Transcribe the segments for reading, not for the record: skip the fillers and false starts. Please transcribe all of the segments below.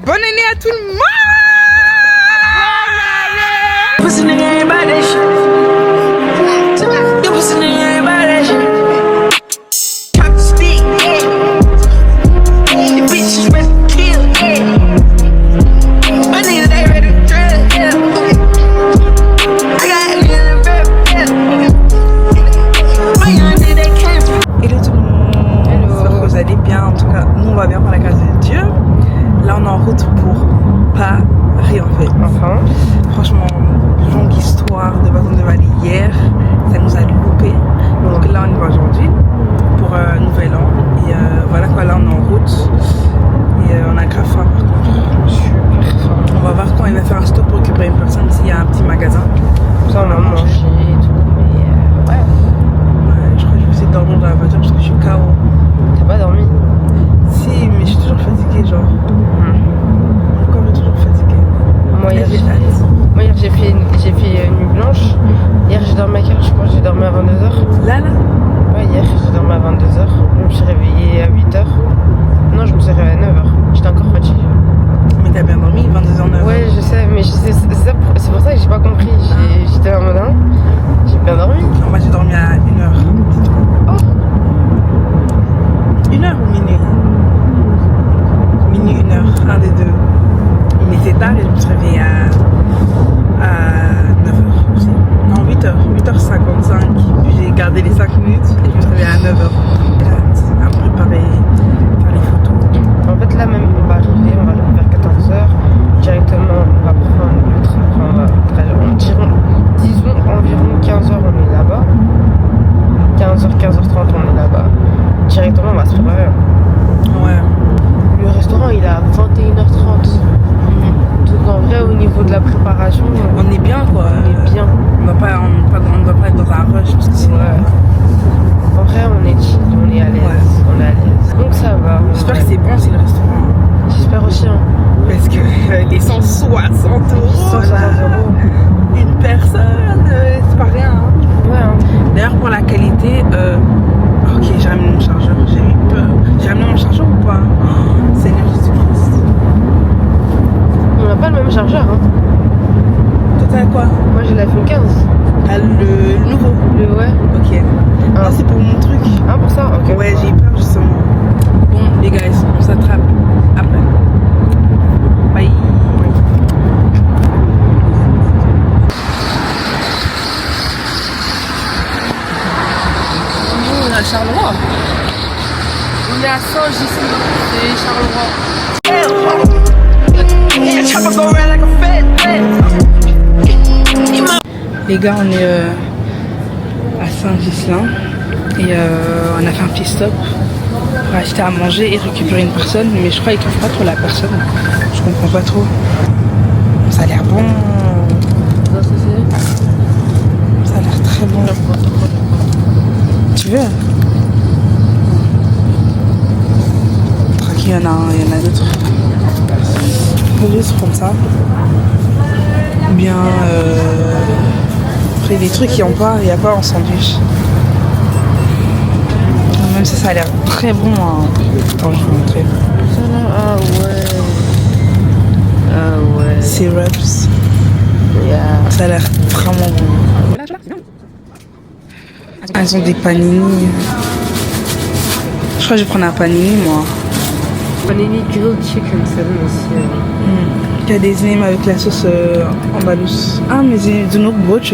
Bonne année à tout le monde. Paris en fait. Franchement, longue histoire de Baton de Vallée hier, ça nous a loupé. Donc là on y va aujourd'hui pour un nouvel an. Et voilà quoi, là on est en route. Et on a grave faim par contre. Super faim. On va voir quand il va faire un stop pour récupérer une personne s'il y a un petit magasin. Ça on a mangé et tout. Mais ouais, je crois que je vais essayer de dormir dans la voiture parce que je suis KO. T'as pas dormi? Si, mais je suis toujours fatiguée genre. Encore je suis toujours fatiguée. Moi hier j'ai fait nuit blanche. Hier j'ai dormi à quelle heure? Je crois que j'ai dormi à 22h. Là Ouais, hier j'ai dormi à 22h. Je me suis réveillée à 8h. Non, je me suis réveillée à 9h. J'étais encore fatiguée. Mais t'as bien dormi, 22h09. Ouais, je sais, mais c'est pour ça que j'ai pas compris. J'étais en mode j'ai bien dormi. Non, moi j'ai dormi à 1h. Oh. 1h ou minuit? Minuit, 1h, un des deux. Mais c'est tard et je me suis réveillée à 9h aussi. Non, 8h, 8h55. Puis j'ai gardé les 5 minutes et je me suis réveillée à 9h. À préparer, faire les photos. En fait, là même, on va arriver vers 14h. Directement, on va prendre le train. Disons environ 15h, on est là-bas. 15h30, on est là-bas. Directement, on va se préparer. Ouais. Le restaurant, il est à 21h30. Donc en vrai, au niveau de la préparation, on est bien quoi. On est bien. On ne doit pas être dans un rush parce que sinon. En vrai, on est chill, on est à l'aise. Ouais. On est à l'aise. Donc ça va. J'espère que c'est bon, c'est le restaurant. J'espère aussi. Hein. Parce que les 160 €. Une personne, c'est pas rien. Hein. Ouais. Hein. D'ailleurs, pour la qualité, ok, j'ai ramené mon chargeur. J'ai eu peur. J'ai ramené mon chargeur ou pas? Oh, Seigneur Jésus-Christ. On n'a pas le même chargeur. Hein. Toi, t'as quoi? Moi, j'ai l'iPhone 15. Ah, le nouveau? Ouais. Ok. Non, c'est pour mon truc. Ah, pour ça? Ok. Ouais, j'ai eu peur justement. Bon, les gars, on s'attrape après. Bye. On est à Charleroi. On est à Saint-Gisèle et Charleroi. Les gars, on est à Saint-Ghislain et on a fait un petit stop pour acheter à manger et récupérer une personne, mais je crois qu'ils trouvent pas trop la personne. Je comprends pas trop. Ça a l'air bon. Ça a l'air très bon. Tu veux? Il y en a d'autres. On peut juste prendre ça. Ou bien après des trucs qu'il n'y a pas en sandwich. Même si ça a l'air très bon. Hein. Attends, je vais vous montrer. Ah ouais. Ah ouais. Syrups. Yeah. Ça a l'air vraiment bon. Elles ont des panini. Je crois que je vais prendre un panini moi. Panini grilled chicken, c'est bon aussi. Il y a des nems avec la sauce andalouse. Ah, mais c'est de nos broches.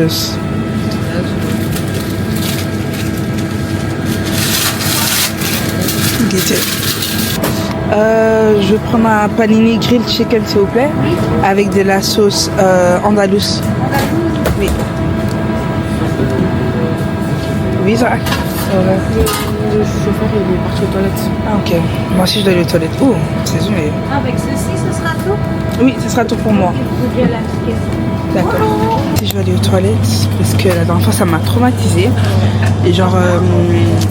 Je vais prendre un panini grilled chicken s'il vous plaît, avec de la sauce andalouse. Oui. Oui, ça. Le chauffeur il est parti aux toilettes. Ah ok. Moi aussi je dois aller aux toilettes. Oh, c'est sûr. Avec ceci, ce sera tout? Oui, ce sera tout pour moi. D'accord. Si je vais aller aux toilettes, parce que la dernière fois ça m'a traumatisée. Et genre,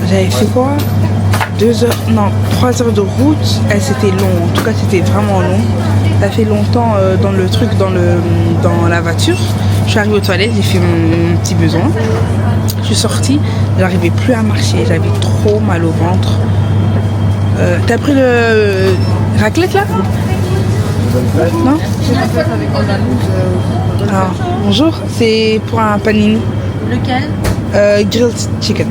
j'avais fait quoi? 3 heures de route. C'était long. En tout cas, c'était vraiment long. Ça fait longtemps dans le truc, dans la voiture. Je suis arrivée aux toilettes, j'ai fait mon petit besoin. Je suis sortie, j'arrivais plus à marcher, j'avais trop mal au ventre. T'as pris le raclette là? Non. Ah, bonjour, c'est pour un panini. Lequel? Grilled chicken.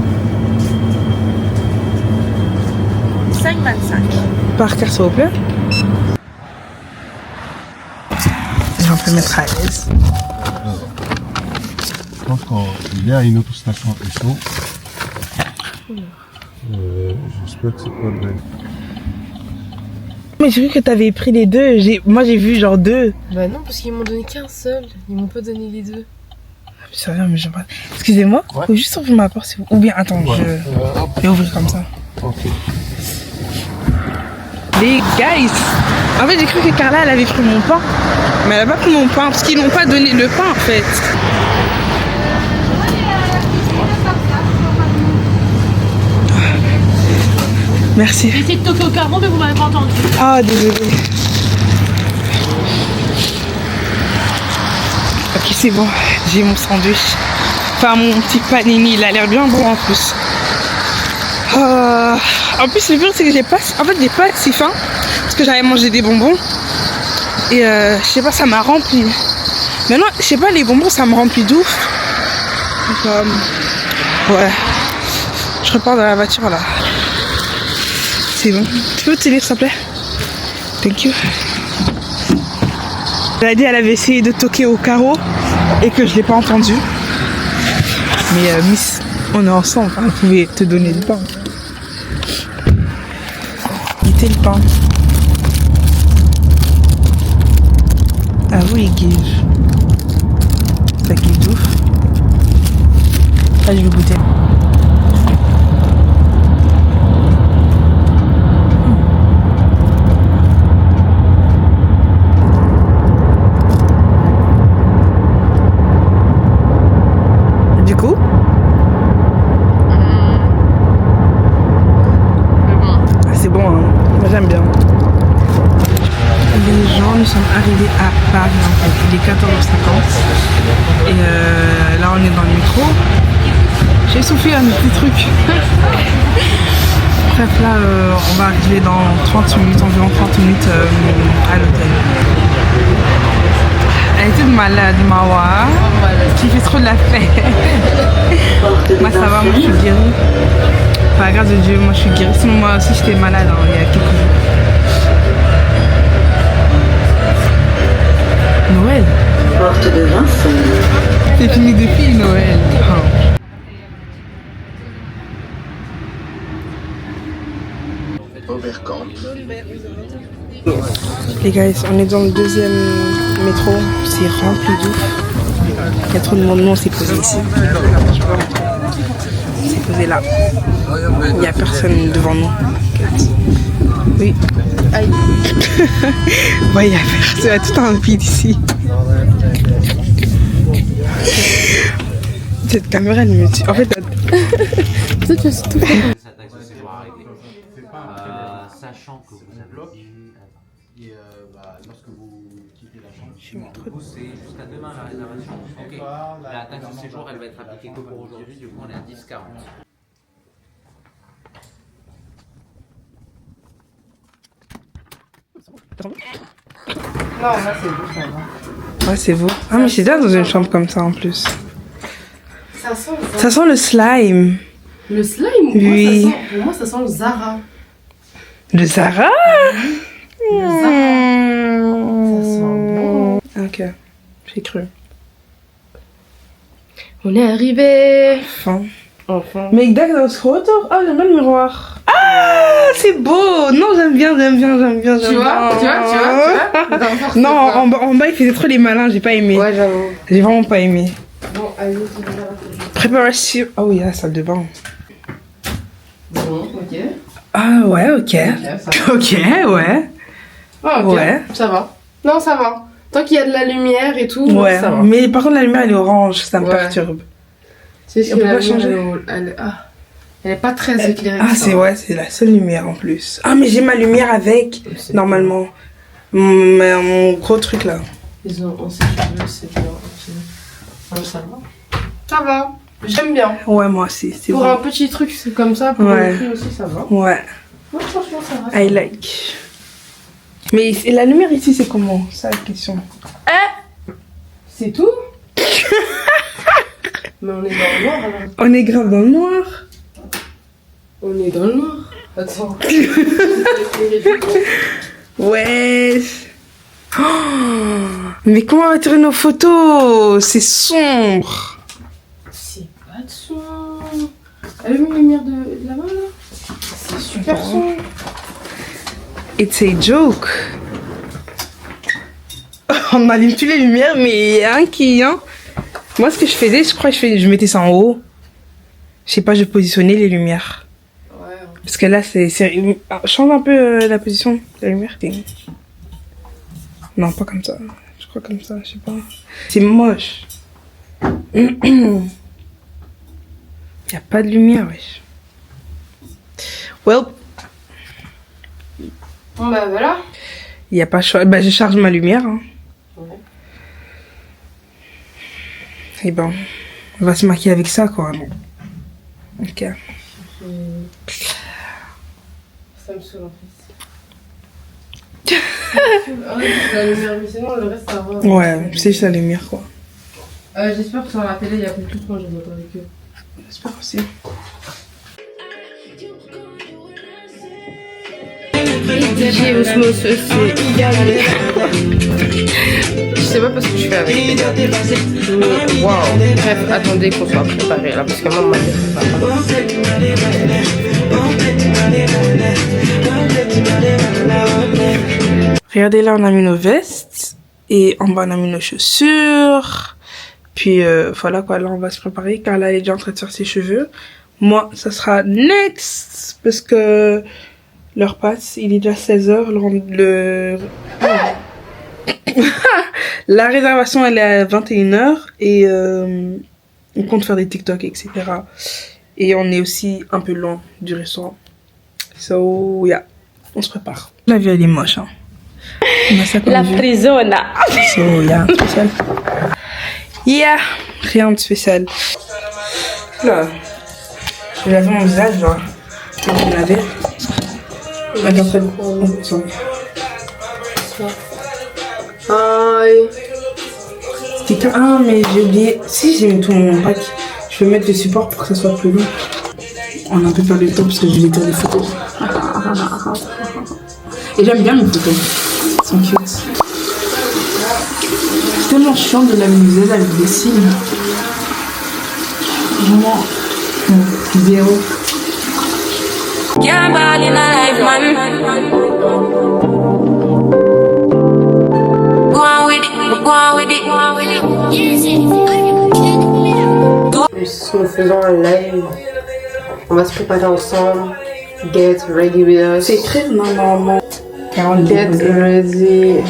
5,25. Par carte, s'il vous plaît. On peut mettre à l'aise. Je pense qu'il y a une autre station à Esso. J'espère que c'est pas le même. Mais j'ai vu que t'avais pris les deux. Moi j'ai vu genre deux. Bah non, parce qu'ils m'ont donné qu'un seul. Ils m'ont pas donné les deux. Sérieux, mais j'en parle. Excusez-moi, Ouais. faut juste ouvrir ma porte. Si vous... Ou bien, attends, Ouais. je vais ouvrir comme ça. Ok. Les guys, en fait j'ai cru que Carla elle avait pris mon pain. Mais elle a pas pris mon pain parce qu'ils n'ont pas donné le pain en fait. Merci. J'ai essayé de toquer au carreau, mais vous m'avez pas entendu. Ah, désolé. Ok, c'est bon. J'ai mon sandwich. Enfin, mon petit panini. Il a l'air bien bon en plus. En plus, le pire, c'est que j'ai pas si faim. Parce que j'avais mangé des bonbons. Et je sais pas, ça m'a rempli. Maintenant, je sais pas, les bonbons, ça me remplit d'ouf. Donc, ouais. Je repars dans la voiture là. C'est bon. Tu peux te tenir s'il te plaît? Thank you. Elle a dit qu'elle avait essayé de toquer au carreau et que je l'ai pas entendu. Mais Miss, on est ensemble, hein, elle pouvait te donner le pain. Goûtez le pain. À vous les guiges. Ça kiffe d'ouf. Là je vais goûter. Du coup, c'est bon, hein. Moi j'aime bien. Les gens, nous sommes arrivés à Paris en fait, il est 14h50 et là on est dans le métro. J'ai soufflé un petit truc. Bref là on va arriver dans 30 minutes, environ 30 minutes à l'hôtel. Elle était malade, Mawa. Qui fait trop de la fête. Moi ça va, moi je suis guérie. Par la grâce de Dieu, moi je suis guérie. Sinon moi aussi j'étais malade hein, il y a quelques jours. Noël. Porte de Vincennes. C'est fini depuis Noël. Oh. Oberkamp. Les gars, on est dans le deuxième métro. C'est rempli d'ouf. Il y a trop de monde. Nous on s'est posé ici. On s'est posé là. Il n'y a personne devant nous. Oui. Aïe. Ouais, il y a personne. Il y a tout un vide ici. Cette caméra, elle me tue. En fait, toi, tu as tout fait. Cette taxe de séjour arrivée. Sachant que vous avez dit... Et lorsque vous quittez la chambre, Du coup, c'est jusqu'à demain la réservation. Ok. La taxe de séjour, elle va être appliquée que pour aujourd'hui. Du coup, on est à 10,40. Non, là c'est beau, ça va. Ouais, c'est beau. Ah, mais c'est bien dans une chambre comme ça en plus. Ça sent Ça sent le slime. le slime. Oui. Pour moi, ça sent le Zara. Le Zara. Le Zara. Ça sent bon. Ok, j'ai cru. On est arrivé. Enfin. Mais ik denk dat het groter. Oh, j'aime bien le miroir. Ah, c'est beau. Non, j'aime bien. Tu vois. Non, en bas, il faisait trop les malins. J'ai pas aimé. Ouais, j'avoue. J'ai vraiment pas aimé. Bon, allez, Préparation. Ah oui, la salle de bain. bon, ok. Ah ouais, ok. Ok, ouais. Ah, ok. Ouais. Ça va. Non, ça va. Tant qu'il y a de la lumière et tout, Ouais. ça va. Mais par contre, la lumière, elle est orange. Ça me Ouais. perturbe. C'est On peut pas changer. Elle est pas très éclairée. Ah, c'est ouais, c'est la seule lumière en plus. Ah, mais j'ai ma lumière avec, normalement. Mon gros truc là. Ils ont, on sait que c'est bien. Ça va. Ça va. J'aime bien. Ouais, moi aussi, c'est Pour un bon. petit truc c'est comme ça, pour Ouais. le prix aussi, ça va. Ouais, Non, franchement, ça va. I like. Mais la lumière ici, c'est comment? C'est la question. C'est tout? Mais on est dans le noir alors. On est grave dans le noir. On est dans le noir. Attends. Ouais. Oh, mais comment on va tirer nos photos? C'est sombre. C'est pas de son. Allume une lumière de là-bas là. C'est super sombre. It's a joke. On n'allume plus les lumières, mais il y a un qui... Hein. Moi, ce que je faisais, je crois que je mettais ça en haut. Je sais pas, je positionnais les lumières. Ouais. Parce que là, c'est... Change un peu la position de la lumière. Non, pas comme ça. Je crois comme ça, je sais pas. C'est moche. Il y a pas de lumière, wesh. Well... Bon bah voilà. Il y a pas choix. Bah, je charge ma lumière. Hein. Ouais. Et ben, on va se maquiller avec ça, quoi. Ok. Ça me saoule en fait. La lumière, mais sinon le reste ça va. Ouais, c'est juste la lumière, quoi. J'espère que sur la télé il y a plus de tout quand je vois avec eux. J'espère aussi. DJ Osmos, c'est galère. Je sais pas parce que je fais avec les gars. Mais waouh. Bref, attendez qu'on soit préparé là parce que maman m'a Regardez, là, on a mis nos vestes. Et en bas, on a mis nos chaussures. Puis, voilà, quoi. Là, on va se préparer. Carla, elle est déjà en train de faire ses cheveux. Moi, ça sera next. Parce que l'heure passe. Il est déjà 16h. La réservation, elle est à 21h. Et on compte faire des TikTok, etc. Et on est aussi un peu loin du restaurant. So, yeah. On se prépare. La vie, elle est moche, hein. La prison, là. So, yeah, spécial. Yeah, rien de spécial. Là, je vais laver mon visage, genre. Je vais le laver. Ah, mais j'ai oublié. Si j'ai mis tout mon pack, je vais mettre des supports pour que ça soit plus long. On a un peu perdu le temps parce que je vais faire des photos. Et j'aime bien mes photos. Elles sont cute. C'est tellement chiant de laver les ailes avec des cils. Vraiment. Vidéo. Nous faisons un live. On va se préparer ensemble. Get ready with us. C'est écrit normalement. Get ready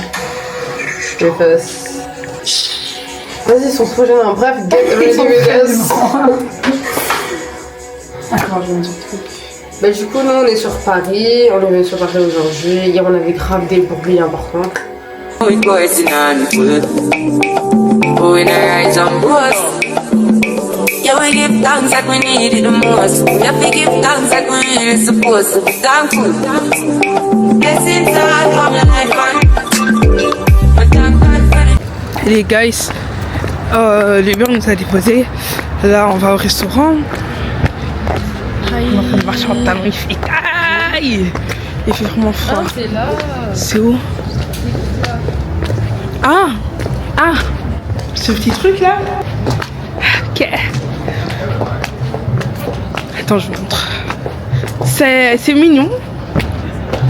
with us. Vas-y, ils sont trop gênants. Bref, get ready with us. Attends, je vais me dire un truc. Bah, du coup, nous, on est sur Paris. On est venu sur Paris aujourd'hui. Hier, on avait grave des bruits importants. Yeah, we give thanks like we need it the most. We have to give thanks like we really supposed to be thankful. Blessings all from the life man. Les guys, l'Uber nous a déposé. Là, on va au restaurant. On marche en talon, il fait aïe. Il fait vraiment froid. Ah, c'est là. C'est où? Ah, ce petit truc là. Ok. Attends, je vous montre. C'est mignon.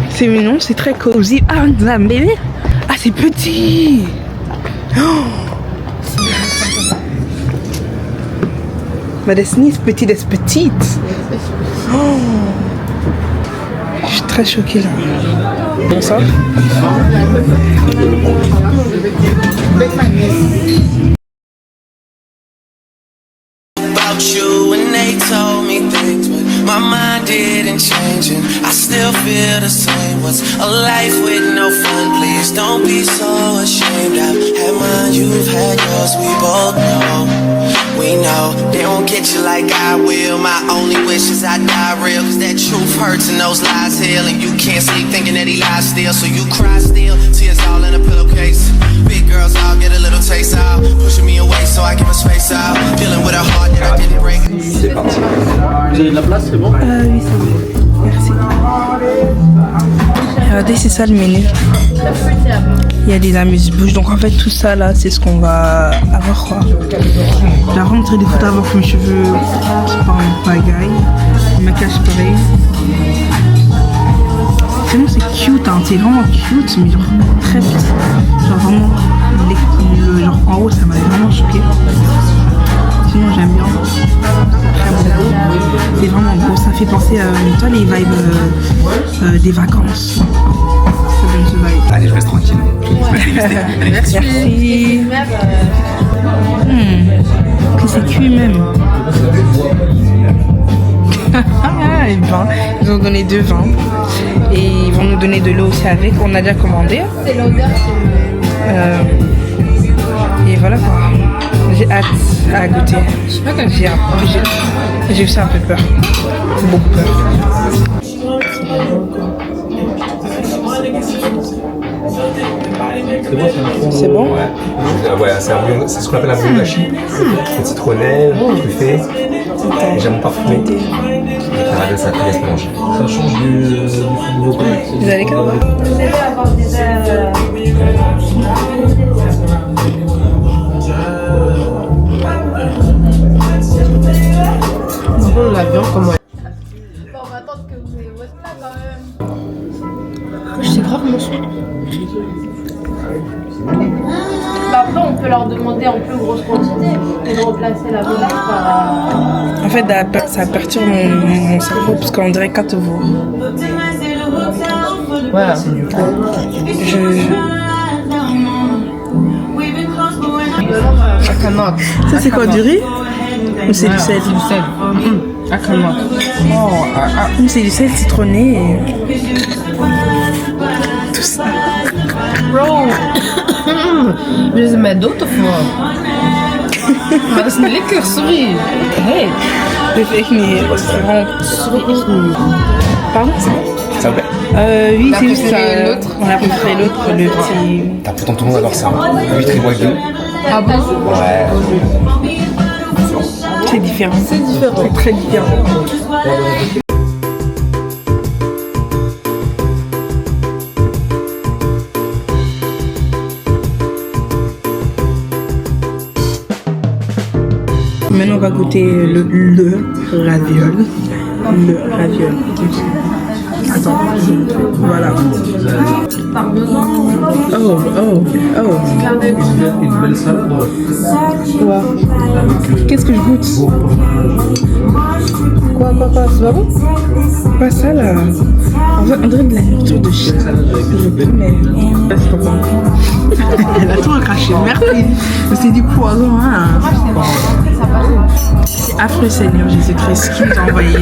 C'est mignon, c'est très cosy. Ah, un bébé. Ah, c'est petit. Oh. Ma Destiny est petite, est petite. Oh. Je suis très choquée là. Bon ça. You and they told me things, but my mind didn't change, and I still feel the same. What's a life with no fun? Please don't be so ashamed. I've had mine, you've had yours, we both know. We know they won't get you like I will. My only wish is I die real. Cause that truth hurts and those lies heal. And you can't sleep thinking that he lies still. So you cry still, tears all in a pillowcase. Big girls all get a little taste out. Pushing me away so I give her space out. Dealing with a heart that I didn't break. C'est parti. Vous avez de la place, c'est bon? Oui, c'est bon. Merci. Regardez, c'est ça le menu. Il y a des amuse-bouches. Donc en fait, tout ça là, c'est ce qu'on va avoir quoi. Je vais rentrer des photos, avoir mes cheveux qui partent en pagaille. Le maquillage pareil. Sinon, c'est cute, hein. C'est vraiment cute, mais genre très petit. Genre vraiment, genre en haut, ça m'avait vraiment choqué. Sinon, j'aime bien. C'est vraiment beau. Ça fait penser à toi, les vibes des vacances. Ça donne ce vibe. Allez, je reste tranquille. Merci. Que c'est cuit même. Et vin. Ils ont donné 2 vins. Et ils vont nous donner de l'eau aussi avec. On a déjà commandé. C'est l'odeur Et voilà quoi. J'ai hâte à goûter. Je sais pas quand J'ai aussi un peu peur. Beaucoup peur. C'est bon, C'est bon? Ouais, c'est ce qu'on appelle un bouillon d'hachis. C'est citronnelle, truffé, légèrement parfumé. Et caramel, ça te laisse manger. Ça change du nouveau plat. Vous allez quand même? la viande comment elle... Bon, on va attendre que vous ayez votre plat quand même. Je sais grave mon son. Bah après on peut leur demander en plus grosse quantité et de replacer la volaille par... En fait ça perturbe mon cerveau parce qu'on dirait 4 veaux. Voilà. Ça c'est quoi, du riz? Ou c'est du sel? Du sel. C'est du sel citronné et... tout ça. Bro! Wir med d'autres fois. Maar dat is een lekker, sorry. Hey. Dat is echt niet... C'est vraiment... Pardon? Ça vous plaît? Oui, c'est juste l'autre. On a préféré l'autre, le petit... T'as pourtant tout le monde adore ça. Huître et wagyu. Ah bon? Ouais. C'est différent. C'est différent. C'est très différent. Maintenant, on va goûter le raviol. Le raviol. Attends, voilà. Oh. Une belle salade. Wow. Qu'est-ce que je goûte? Quoi, c'est pas bon? Pas ça là. En fait, on dirait de la nourriture de chien. Je promets. C'est pas bon. Elle a tout recraché, merci. C'est du poison, hein. C'est affreux, Seigneur Jésus-Christ, qui nous a envoyé.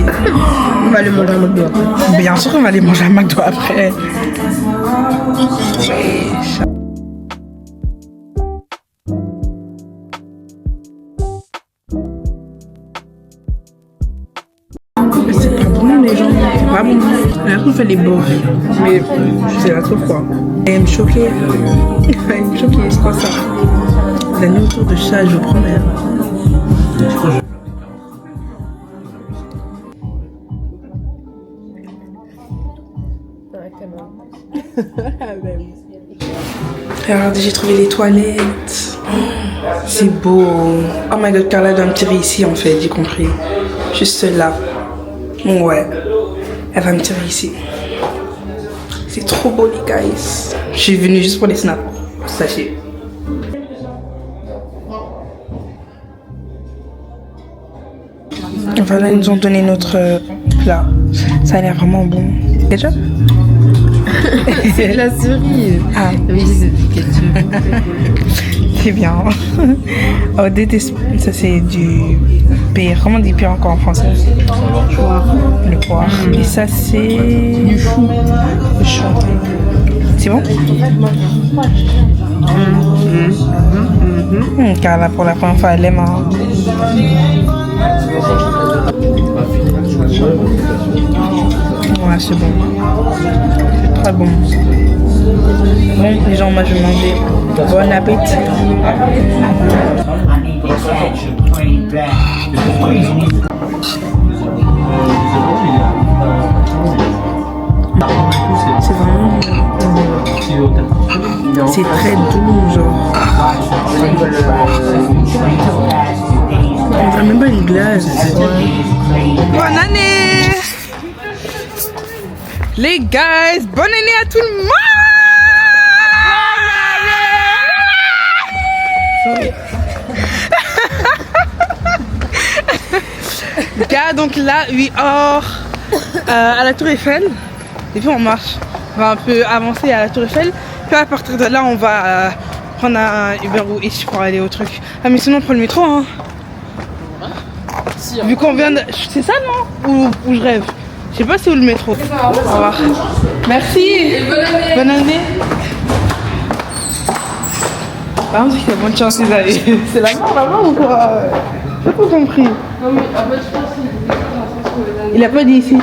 On va le manger à McDo après. Bien sûr qu'on va aller manger à McDo après. C'est pas bon les gens, c'est pas bon. Elle a tout fait les beaufs, mais c'est la trouve quoi. Elle me choquer. Elle me choquer, c'est quoi ça? La nourriture de chat, je vous promets. Regardez, j'ai trouvé les toilettes. C'est beau. Oh my god, Carla doit me tirer ici en fait, j'ai compris. Juste là. Ouais. Elle va me tirer ici. C'est trop beau les guys. Je suis venue juste pour les snaps. Sachez. Voilà, ils nous ont donné notre plat. Ça a l'air vraiment bon. Ketchup? C'est de la cerise. Ah oui, c'est du ketchup. C'est bien. Oh, déteste. Ça c'est du pire. Comment on dit pire encore en français? Le poire. Et ça c'est du chou. Le chou. C'est bon? Car là, pour la première fois, elle aime. Hein. Ouais, c'est bon. C'est très bon. Bon, les gens, moi je vais manger. Bon appétit. C'est vraiment. C'est très doux, genre. On dirait même pas une glace. Bonne année! Les guys, bonne année à tout le monde! Gars, donc là, oui, or, à la Tour Eiffel. Et puis on marche, on va un peu avancer à la Tour Eiffel. Puis à partir de là, on va prendre un Uber ou Eats pour aller au truc. Ah mais sinon on prend le métro hein. Si, vu qu'on vient de... C'est ça non ou je rêve? Je sais pas c'est où le métro. Au revoir. Merci. Et bonne année. Par contre, il y a bonne chance les années. C'est la mort là-bas ou quoi? J'ai pas compris. Non mais en fait je pense qu'il a pas dit ici.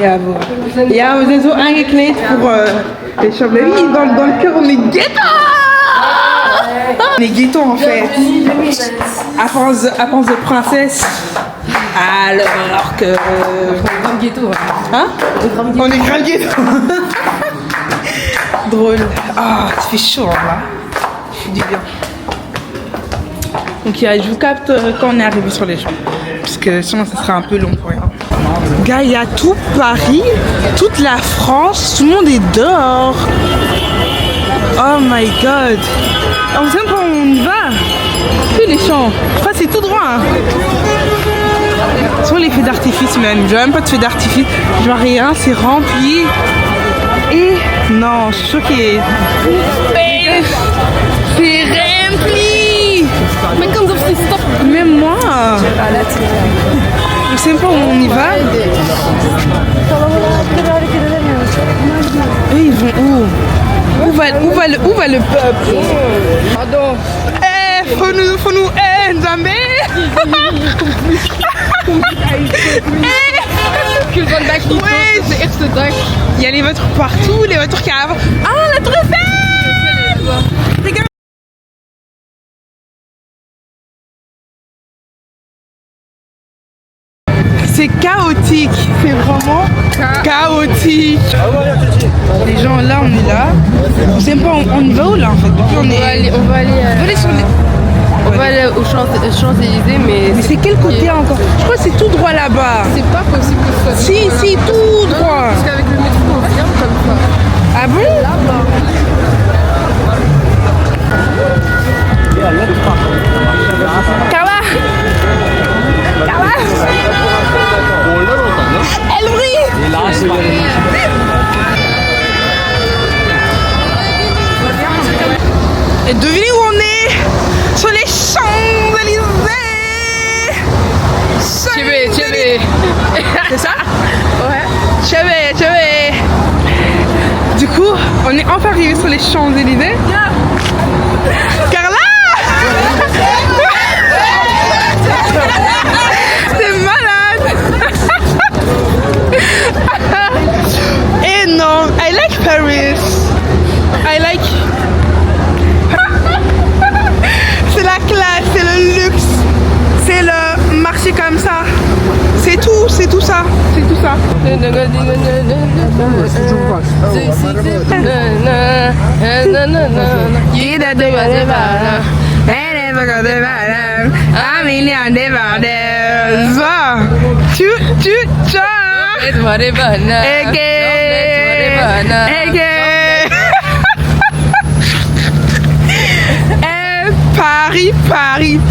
Ja, we zijn zo aangekleed voor les Chambéry. Dans le cœur, on est ghetto! On est ghetto en fait. Apparence de princesse. Alors que. On est grave ghetto. Hein? On est grave ghetto. Drôle. Ah, ça fait chaud là. Je suis du bien. Donc je vous capte quand on est arrivé sur les champs. Parce que sinon ça sera un peu long pour rien. Gars, il y a tout Paris, toute la France, tout le monde est dehors. Oh my god. On sait pas où on y va. Puis les champs. Je crois que c'est tout droit. Hein. Sur les feux d'artifice même. Je vois même pas de feux d'artifice. Je vois rien, c'est rempli. Et non, je suis choquée. C'est rempli. Mais comme ça, c'est stop. Même moi. Je sais pas où on y va. Eux ils vont où? Où va le peuple? Pardon. Faut nous Nzambé. Il y a les voitures partout, les voitures qui arrivent. Ah la Tour Eiffel! Regarde. C'est chaotique, c'est vraiment chaotique. Les gens là, on est là. On sait pas, on y va où là en fait? Depuis, on va aller sur les... On va aller aux Champs-Élysées, mais c'est quel côté encore? Je crois que c'est tout droit là-bas. C'est pas possible que ce soit. Si, tout droit. Parce qu'avec le métro, on vient comme ça. Ah bon? Là-bas. Carla! Elle brille! Et devinez où on est? Sur les Champs-Élysées! Chébé. C'est ça? Ouais. Chébé. Du coup, on est enfin arrivé sur les Champs-Élysées. Carla! C'est malade! Et non, I like Paris. I like. C'est la classe, c'est le luxe, c'est le marché comme ça. C'est tout ça, c'est tout ça.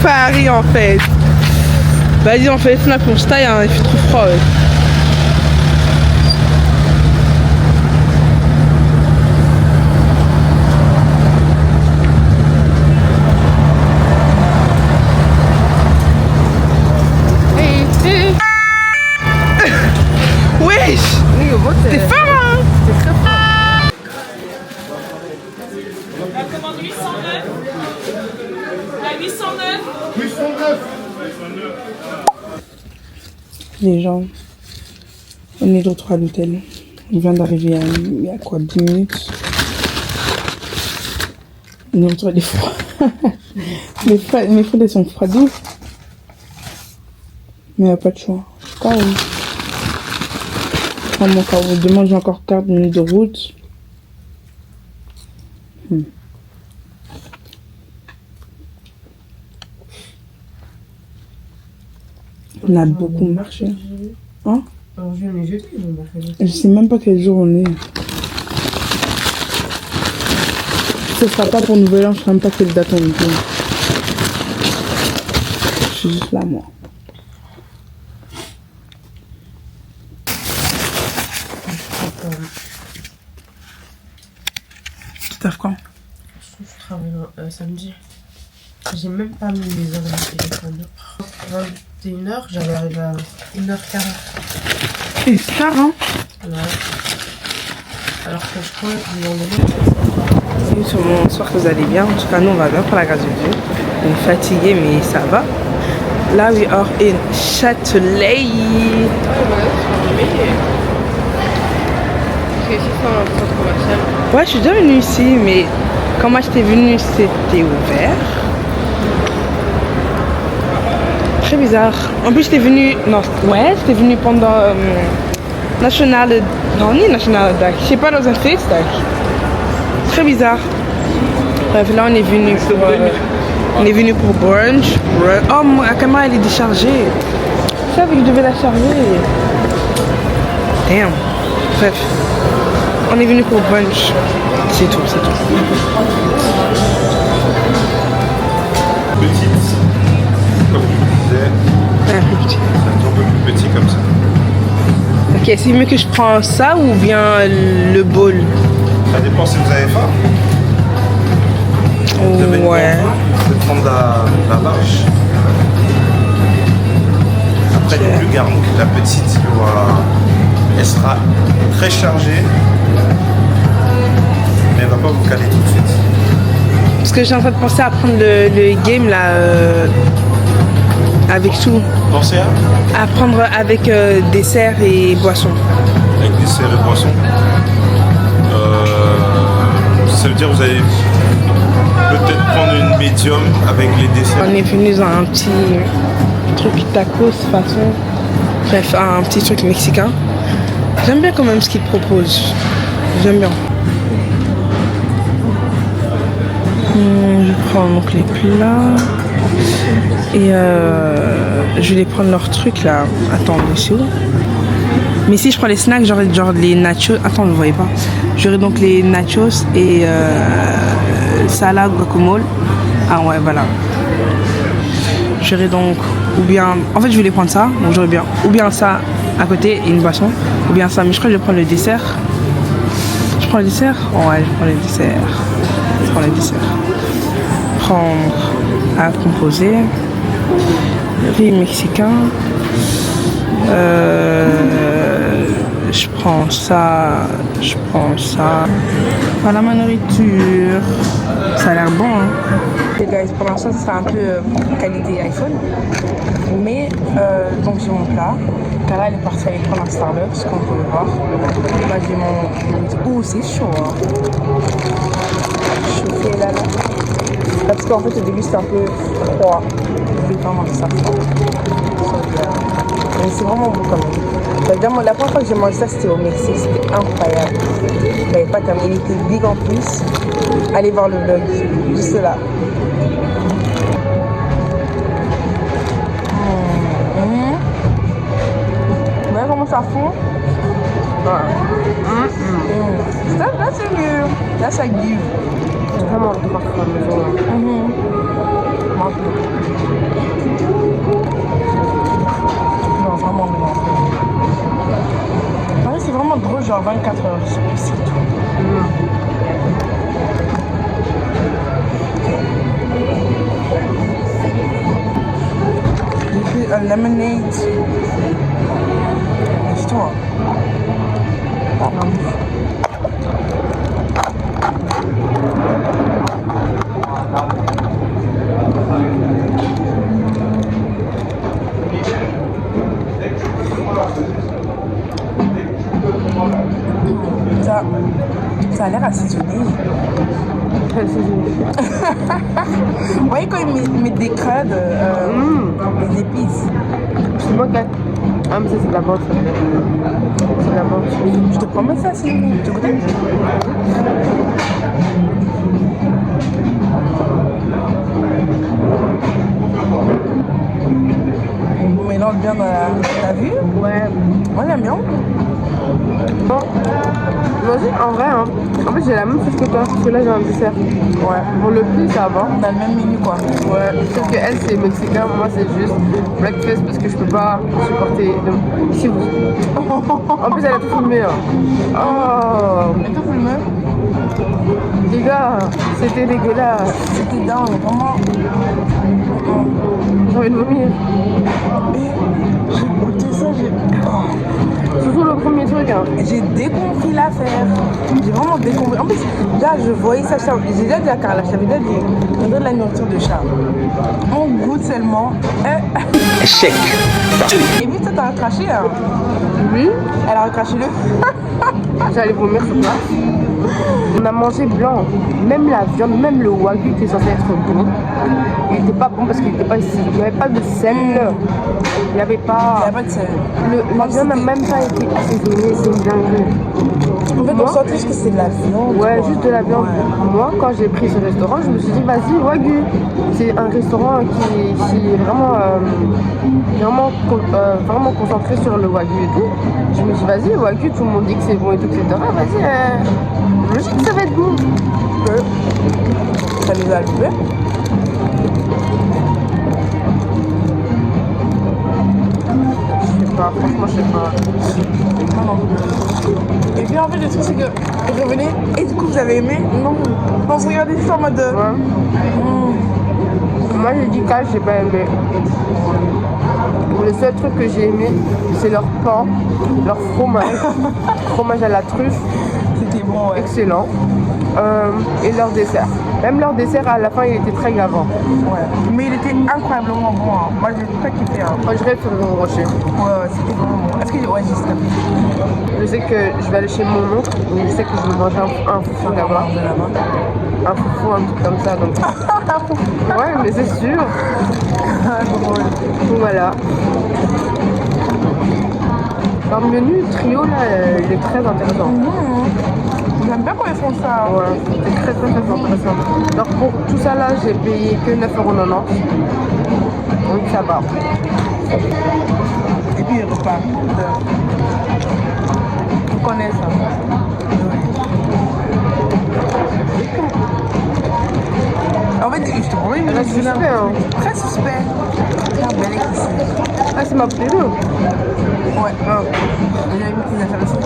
Paris en fait. Vas-y on fait snap, on se taille, hein, il fait trop froid. Ouais. Wesh! T'es fort hein? C'est très fort. La commande 809. La 809. Les gens, on est de retour à l'hôtel. On vient d'arriver il y a quoi, 10 minutes. On est retour à des froids. Mes froids sont froidis. Mais il n'y a pas de choix. Quand même. Demain j'ai encore 4 minutes de route. On a beaucoup marché. Hein? Je sais même pas quel jour on est. Ce sera pas pour Nouvel An, je sais même pas quelle date on est. Je suis juste là, moi. Tu taffes quand? Je travaille samedi. J'ai même pas mis les heures de téléphone. 21h, j'allais arriver à 1h40. 1h40 hein? Ouais. Alors que je crois que le lendemain. Salut tout le monde, j'espère que vous allez bien. En tout cas, nous on va bien pour la grâce de Dieu. On est fatigué, mais ça va. Là, we are in Châtelet. Ouais, je suis déjà venue ici, mais quand moi j'étais venue, c'était ouvert. Très bizarre. En plus, j'étais venue. Non, ouais, j'étais venue pendant National. Non, ni National Dag. Je sais pas, dans un Feestdag. Très bizarre. Bref, là, on est venu pour. On est venu pour brunch. Oh, ma caméra elle est déchargée. Je savais que je devais la charger. Damn. Bref. On est venu pour brunch. C'est tout, c'est tout. Petite, comme je vous disais, Un peu petit. un peu plus petit comme ça. Ok, c'est mieux que je prends ça ou bien le bowl? Ça dépend si vous avez faim. Vous devez Ouais. prendre la large. Après, les plus garnis, la petite, elle sera très chargée, mais elle va pas vous caler tout de suite. Parce que j'ai en train de penser à prendre le game là, avec tout. Pensez À prendre avec dessert et boisson. avec dessert et boisson. Ça veut dire que vous allez peut-être prendre une médium avec les desserts. On est venu dans un petit truc tacos façon. Bref, un petit truc mexicain. J'aime bien quand même ce qu'ils proposent. J'aime bien. Je prends donc les plats. Et je vais prendre leur truc là. Attendez, c'est où? Mais si je prends les snacks, genre les nachos. Attends, vous voyez pas. J'aurai donc les nachos et salade guacamole. Ah ouais, voilà. J'aurai donc ou bien. En fait, je voulais prendre ça. Donc j'aurais bien. Ou bien ça à côté et une boisson. Ou bien ça. Mais je crois que je vais prendre le dessert. Je prends le dessert? Ouais, je prends le dessert. Je prends le dessert. Prendre à composer. Riz mexicain. Je prends ça. Je prends ça. Voilà ma nourriture. Ça a l'air bon, hein. Et guys, pour l'instant, ça sera un peu qualité iPhone. Mais, donc j'ai mon plat. Cara, elle est partie aller prendre un Starbucks, comme vous pouvez voir. Là, j'ai mon... Ouh, c'est chaud, hein. Chauffé là. Parce qu'en fait, au début, c'était un peu froid. Je vais vraiment ça froid. Mais c'est vraiment bon quand même. La première fois que j'ai mangé ça, c'était au Mexique. C'était incroyable. Il n'avait pas comme il était big en plus. Allez voir le vlog, juste là. Vous voyez comment ça fond? Voilà. Là, c'est mieux. Là, ça give. C'est vraiment de parfum à la maison. Non, vraiment bon. C'est vraiment drôle, genre 24 heures. C'est tout. J'ai fait un lemonade. Laisse-toi. Vous voyez quand ils mettent des crades, des épices. C'est moi qui a... Ah mais ça c'est de la menthe. C'est de la menthe. Je te promets ça, c'est tu goûtes? On mélange bien dans la... T'as vu? Ouais. Moi j'aime bien. Bon. Moi aussi, en vrai, hein. En fait j'ai la même chose que toi, parce que là j'ai un dessert. Ouais. Pour le prix ça va. On a le même menu quoi. Ouais. Sauf que elle c'est mexicain, moi c'est juste breakfast parce que je peux pas supporter. Donc, si vous. En plus elle a tout filmé. Hein. Oh. Et tout filmé? Les gars, c'était dégueulasse. C'était dingue, vraiment. J'ai envie de vomir. J'ai goûté ça, Surtout le premier truc. Hein. j'ai décompris l'affaire. J'ai vraiment décompris. En plus, là, je voyais ça. J'ai déjà dit à Carla, je t'avais déjà dit, on dirait de la nourriture de chat. On goûte seulement. Échec. Et puis, toi, t'as recraché. Hein. Oui. Elle a recraché le. J'allais vomir sur place. On a mangé blanc. Même la viande, même le wagyu qui est censé être bon, il n'était pas bon parce qu'il n'y avait pas de sel. Il n'y avait pas. Il n'y a pas de sel. La viande n'a même pas été assaisonnée, c'est une dinguerie. En fait, on sent juste que c'est de la viande. Ouais, quoi. juste de la viande. Ouais. Moi, quand j'ai pris ce restaurant, je me suis dit, vas-y, wagyu. C'est un restaurant qui est vraiment concentré sur le wagyu et tout. Je me suis dit, vas-y, wagyu, tout le monde dit que c'est bon et tout, etc. Vas-y, logique que ça va être bon. Ça nous a allumé. Je sais pas, franchement, je sais pas. Et puis en fait, le truc, c'est que je revenais et du coup, vous avez aimé? Non. On se regardait juste en mode de. Ouais. Moi, j'ai dit que j'ai pas aimé. Le seul truc que j'ai aimé, c'est leur pain, leur fromage. Fromage à la truffe. C'était bon, ouais. Excellent. Et leur dessert. Même leur dessert, à la fin, il était très gavant. Ouais. Mais il était incroyablement bon. Hein. Moi, j'ai très kiffé. Hein. Moi, je rêve sur le rocher. Ouais, c'était vraiment bon. Est-ce que ouais, j'ai snapé? Je sais que je vais aller chez mon oncle, mais je sais que je vais manger un foufou là-bas. Un foufou, un truc comme ça. Donc... ouais, mais c'est sûr. Donc voilà. Leur menu trio là, il est très intéressant. J'aime bien quand ils font ça. Hein. Ouais, c'est très intéressant. Donc pour tout ça là, j'ai payé que 9,90 €. Donc ça va. Et puis les repas. On connaît ça. En fait, je te promets, Elle est suspect, hein. Très suspect. Très belle ici. Ah, c'est ma préférée. Ouais. J'avais mis des affaires aussi.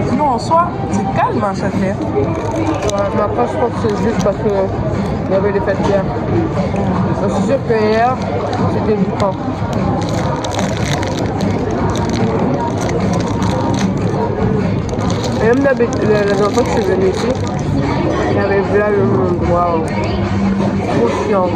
Sinon, en soi, c'est calme, hein, Châtelet. Ouais, mais après, je pense que c'est juste parce qu'il y avait les fêtes hier. Je suis sûre que hier, c'était du pain. Et même la dernière fois que je suis venue ici, il y avait là le monde. Waouh. Trop chiant.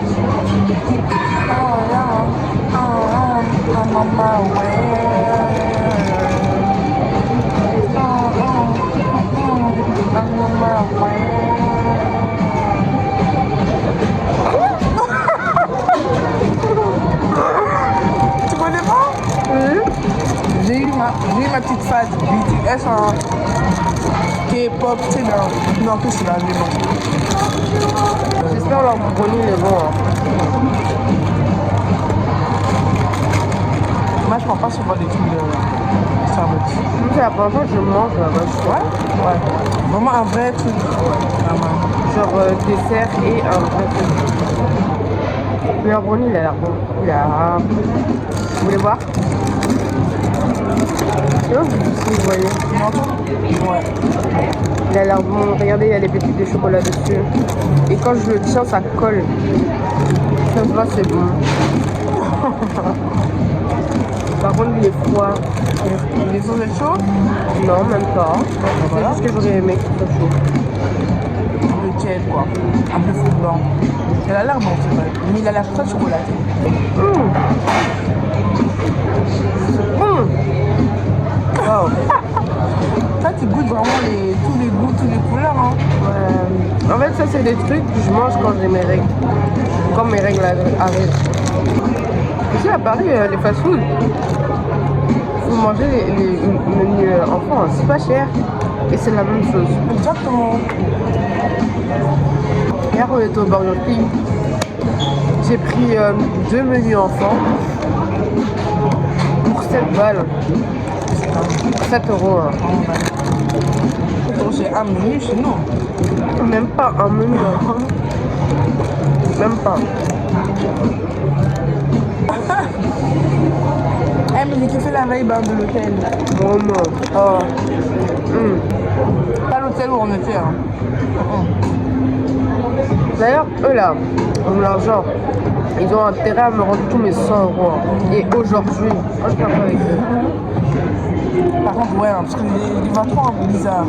Tu connais pas? J'ai eu ma petite phase BTS en K-pop, tu sais, non, plus c'est la vie, non. J'espère leur brownie est bon. Hein. Moi, je prends pas souvent des trucs de Starbucks. C'est la première fois que je mange là-bas. Ouais? Ouais. Vraiment un vrai truc. Vraiment. Genre dessert et un vrai truc. Mais leur brownie, il a l'air bon. Vous voulez voir? Si vous voyez. Ouais. Il a l'air bon. Regardez, il y a des pépites de chocolat dessus. Et quand je le tiens, ça colle. Ça se voit, c'est bon. Par contre, il est froid. Il est censé être chaud? Non, même pas. Voilà. C'est juste que j'aurais aimé qu'il soit chaud. Le tiède, quoi. Un peu fou blanc. Il a l'air bon, c'est vrai. Mais il a l'air très chocolaté. Wow. Ça, tu goûtes vraiment tous les goûts, toutes les couleurs. Hein. En fait, ça, c'est des trucs que je mange quand j'ai mes règles. Quand mes règles arrivent. Ici, à Paris, les fast-food, faut manger les menus enfants. C'est pas cher. Et c'est la même chose. Exactement. Hier, on était au Burger King. J'ai pris 2 menus enfants pour 7 balles. 7 euros. Hein. J'ai un menu chez nous. Même pas un menu. Même pas. Eh, mais j'ai kiffé la vibe de l'hôtel. Oh non. Oh. Pas l'hôtel où on était. Hein. D'ailleurs, eux là, ont l'argent. Ils ont intérêt à me rendre tous mes 100 euros. Et aujourd'hui, moi je parle pas avec eux. Par contre, ouais, hein, parce que les 23 un peu bizarre.